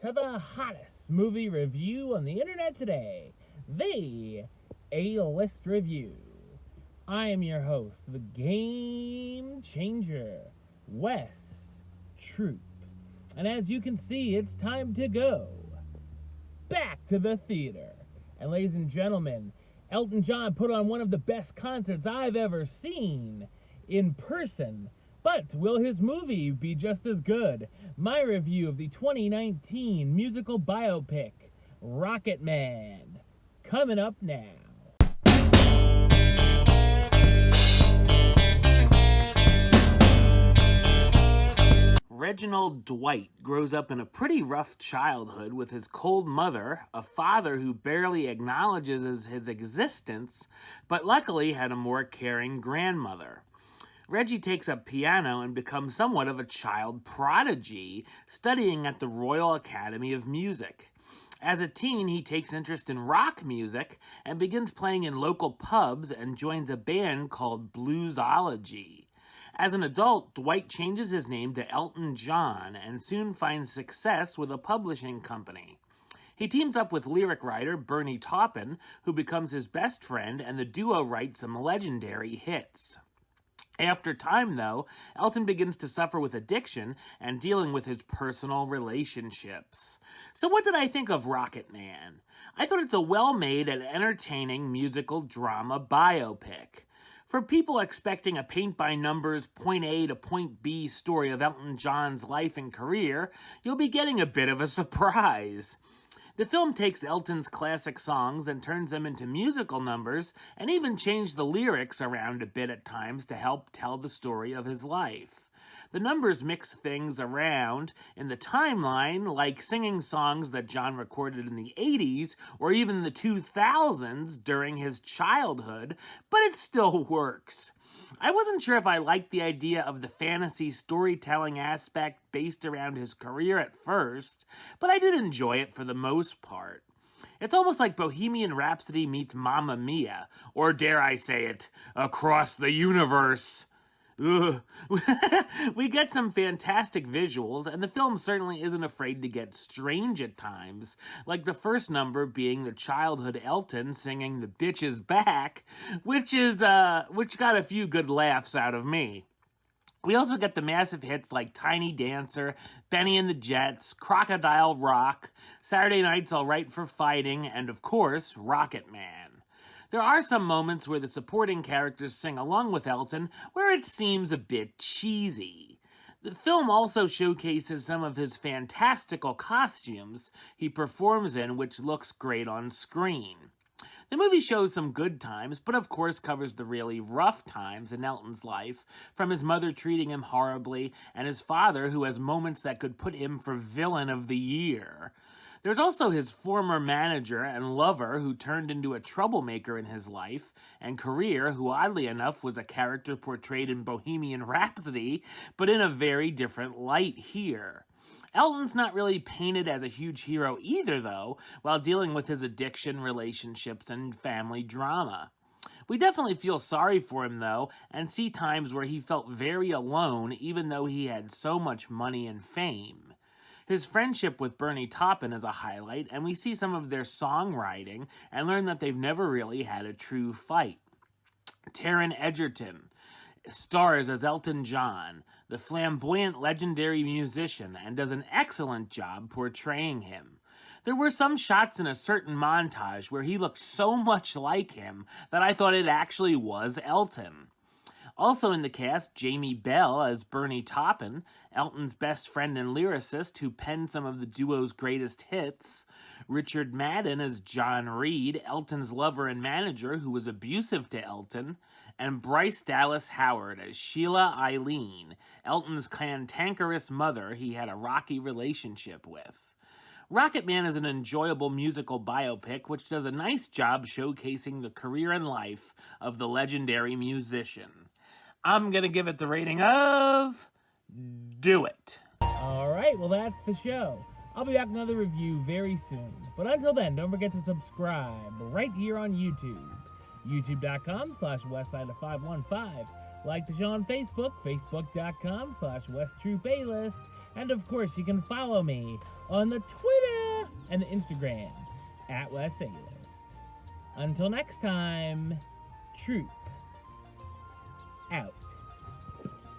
to the hottest movie review on the internet today, the A-List Review. I am your host, the Game Changer, Wes Troop. And as you can see, it's time to go back to the theater. And ladies and gentlemen, Elton John put on one of the best concerts I've ever seen in person. But will his movie be just as good? My review of the 2019 musical biopic, Rocketman, coming up now. Reginald Dwight grows up in a pretty rough childhood with his cold mother, a father who barely acknowledges his existence, but luckily had a more caring grandmother. Reggie takes up piano and becomes somewhat of a child prodigy, studying at the Royal Academy of Music. As a teen, he takes interest in rock music and begins playing in local pubs and joins a band called Bluesology. As an adult, Dwight changes his name to Elton John and soon finds success with a publishing company. He teams up with lyric writer Bernie Taupin, who becomes his best friend, and the duo writes some legendary hits. After time, though, Elton begins to suffer with addiction and dealing with his personal relationships. So what did I think of Rocketman? I thought it's a well-made and entertaining musical drama biopic. For people expecting a paint-by-numbers, point A to point B story of Elton John's life and career, you'll be getting a bit of a surprise. The film takes Elton's classic songs and turns them into musical numbers, and even changed the lyrics around a bit at times to help tell the story of his life. The numbers mix things around in the timeline, like singing songs that John recorded in the 80s or even the 2000s during his childhood, but it still works. I wasn't sure if I liked the idea of the fantasy storytelling aspect based around his career at first, but I did enjoy it for the most part. It's almost like Bohemian Rhapsody meets Mamma Mia, or dare I say it, Across the Universe. Ugh. We get some fantastic visuals, and the film certainly isn't afraid to get strange at times, like the first number being the childhood Elton singing "The Bitch Is Back," which got a few good laughs out of me. We also get the massive hits like Tiny Dancer, Benny and the Jets, Crocodile Rock, Saturday Night's All Right for Fighting, and of course, Rocketman. There are some moments where the supporting characters sing along with Elton where it seems a bit cheesy. The film also showcases some of his fantastical costumes he performs in, which looks great on screen. The movie shows some good times, but of course covers the really rough times in Elton's life, from his mother treating him horribly and his father who has moments that could put him for Villain of the Year. There's also his former manager and lover who turned into a troublemaker in his life and career, who oddly enough was a character portrayed in Bohemian Rhapsody, but in a very different light here. Elton's not really painted as a huge hero either, though, while dealing with his addiction, relationships, and family drama. We definitely feel sorry for him, though, and see times where he felt very alone even though he had so much money and fame. His friendship with Bernie Taupin is a highlight, and we see some of their songwriting and learn that they've never really had a true fight. Taron Egerton stars as Elton John, the flamboyant legendary musician, and does an excellent job portraying him. There were some shots in a certain montage where he looked so much like him that I thought it actually was Elton. Also in the cast, Jamie Bell as Bernie Taupin, Elton's best friend and lyricist who penned some of the duo's greatest hits, Richard Madden as John Reed, Elton's lover and manager who was abusive to Elton, and Bryce Dallas Howard as Sheila Eileen, Elton's cantankerous mother he had a rocky relationship with. Rocketman is an enjoyable musical biopic which does a nice job showcasing the career and life of the legendary musician. I'm going to give it the rating of do it. Alright, well that's the show. I'll be back with another review very soon. But until then, don't forget to subscribe right here on YouTube. YouTube.com/Westside515. Like the show on Facebook, Facebook.com/WestTroopAlist. And of course, you can follow me on the Twitter and the Instagram at West Sailor. Until next time, Troop out.